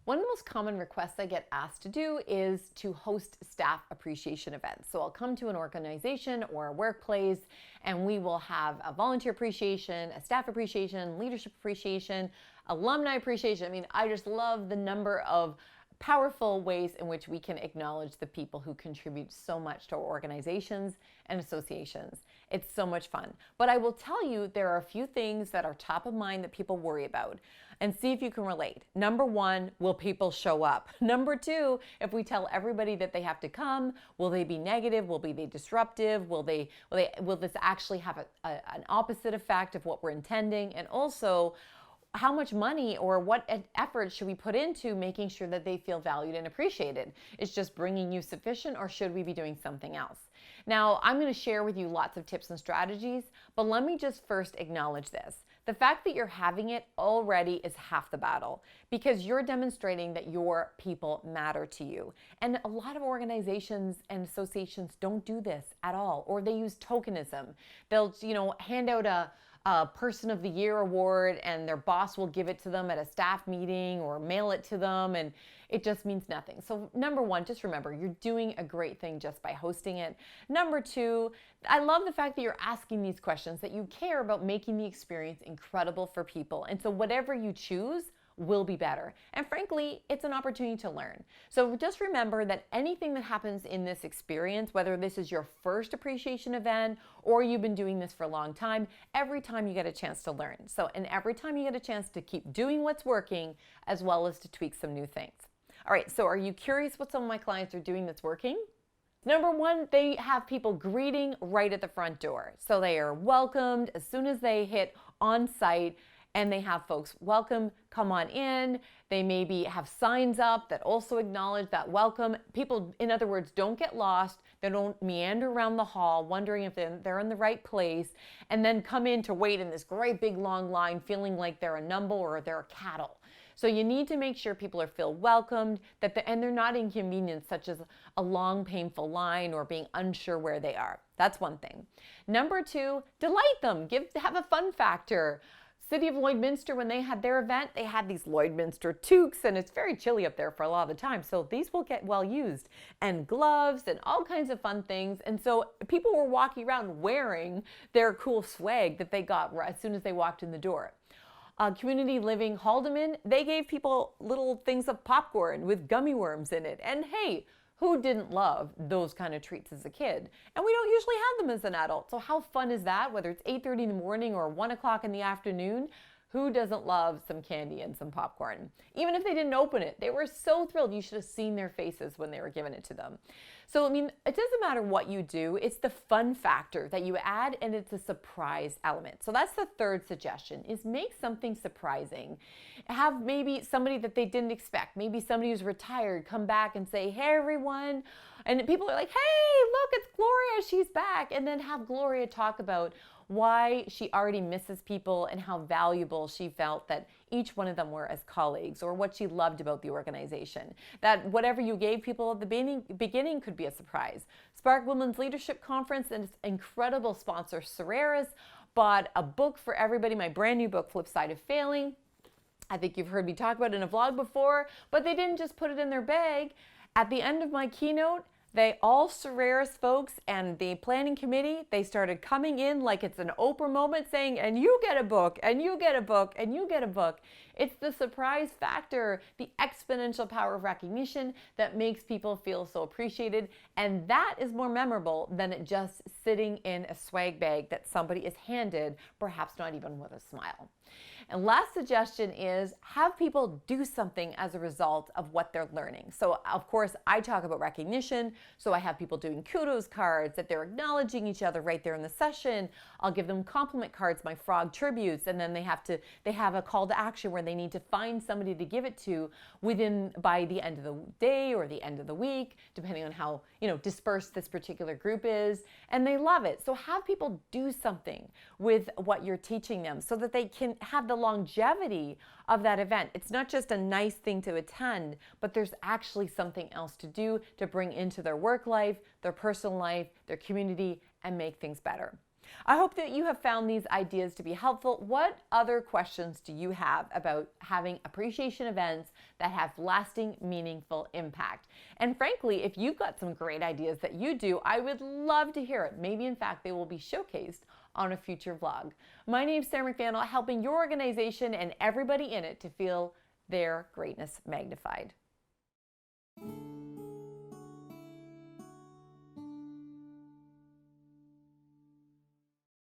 One of the most common requests I get asked to do is to host staff appreciation events. So I'll come to an organization or a workplace and we will have a volunteer appreciation, a staff appreciation, leadership appreciation, alumni appreciation. I mean, I just love the number of powerful ways in which we can acknowledge the people who contribute so much to our organizations and associations. It's so much fun. But I will tell you, there are a few things that are top of mind that people worry about, and see if you can relate. Number one, will people show up? Number two, if we tell everybody that they have to come, will they be negative? Will they be disruptive? Will this actually have an opposite effect of what we're intending? And also, how much money or what effort should we put into making sure that they feel valued and appreciated? Is just bringing you sufficient, or should we be doing something else? Now, I'm going to share with you lots of tips and strategies, but let me just first acknowledge this. The fact that you're having it already is half the battle, because you're demonstrating that your people matter to you. And a lot of organizations and associations don't do this at all, or they use tokenism. They'll, hand out a Person of the Year award and their boss will give it to them at a staff meeting or mail it to them, and it just means nothing. So number one, just remember, you're doing a great thing just by hosting it. Number two, I love the fact that you're asking these questions, that you care about making the experience incredible for people. And so whatever you choose will be better. And frankly, it's an opportunity to learn. So just remember that anything that happens in this experience, whether this is your first appreciation event or you've been doing this for a long time, every time you get a chance to learn. And every time you get a chance to keep doing what's working, as well as to tweak some new things. All right, so are you curious what some of my clients are doing that's working? Number one, they have people greeting right at the front door. So they are welcomed as soon as they hit on site, and they have folks welcome, come on in. They maybe have signs up that also acknowledge that welcome. People, in other words, don't get lost. They don't meander around the hall wondering if they're in the right place, and then come in to wait in this great big long line feeling like they're a number or they're a cattle. So you need to make sure people feel welcomed, and they're not inconvenienced, such as a long, painful line or being unsure where they are. That's one thing. Number two, delight them. Have a fun factor. City of Lloydminster, when they had their event, they had these Lloydminster toques, and it's very chilly up there for a lot of the time, so these will get well used, and gloves and all kinds of fun things. And so people were walking around wearing their cool swag that they got as soon as they walked in the door. Community Living Haldeman, they gave people little things of popcorn with gummy worms in it. And hey, who didn't love those kind of treats as a kid? And we don't usually have them as an adult. So how fun is that? Whether it's 8:30 in the morning or 1 o'clock in the afternoon, who doesn't love some candy and some popcorn? Even if they didn't open it, they were so thrilled. You should have seen their faces when they were giving it to them. So, it doesn't matter what you do. It's the fun factor that you add, and it's a surprise element. So that's the third suggestion, is make something surprising. Have maybe somebody that they didn't expect, maybe somebody who's retired, come back and say, hey, everyone. And people are like, hey, look, it's Gloria, she's back. And then have Gloria talk about why she already misses people and how valuable she felt that each one of them were as colleagues, or what she loved about the organization. That whatever you gave people at the beginning could be a surprise. Spark Women's Leadership Conference and its incredible sponsor, Sorreras, bought a book for everybody, my brand new book, Flip Side of Failing. I think you've heard me talk about it in a vlog before, but they didn't just put it in their bag. At the end of my keynote, all Sorreras folks and the planning committee, they started coming in like it's an Oprah moment, saying, and you get a book, and you get a book, and you get a book. It's the surprise factor, the exponential power of recognition that makes people feel so appreciated. And that is more memorable than it just sitting in a swag bag that somebody is handed, perhaps not even with a smile. And last suggestion is have people do something as a result of what they're learning. So of course I talk about recognition. So I have people doing kudos cards, that they're acknowledging each other right there in the session. I'll give them compliment cards, my frog tributes, and then they have a call to action where they need to find somebody to give it to by the end of the day or the end of the week, depending on how dispersed this particular group is. And they love it. So have people do something with what you're teaching them so that they can have the longevity of that event. It's not just a nice thing to attend, but there's actually something else to do to bring into their work life, their personal life, their community, and make things better. I hope that you have found these ideas to be helpful. What other questions do you have about having appreciation events that have lasting, meaningful impact? And frankly, if you've got some great ideas that you do, I would love to hear it. Maybe in fact, they will be showcased on a future vlog. My name is Sarah McVanel, helping your organization and everybody in it to feel their greatness magnified.